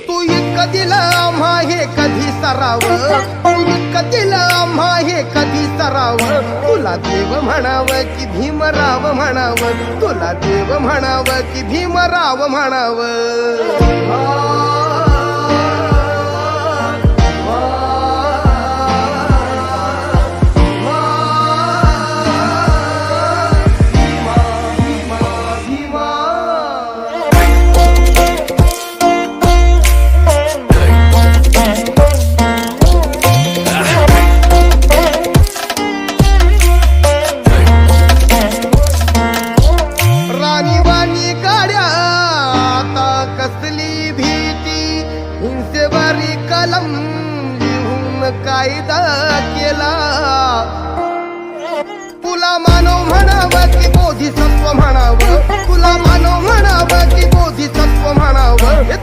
तू इतकं दिलं आम्हा हे कधी सराव, तू इतकं दिलं आम्हा हे कधी सराव. तुला देव म्हणावं की भीमराव म्हणावं, तुला देव म्हणावं की भीमराव म्हणावं. राणीवाणी गाड्या आता कसली भीती, हिंसेवारी कलम लिहून कायदा केला. तुला मानव म्हणावं की बोधिसत्व म्हणावं, तुला मानव म्हणावं की बोधिसत्व म्हणावं.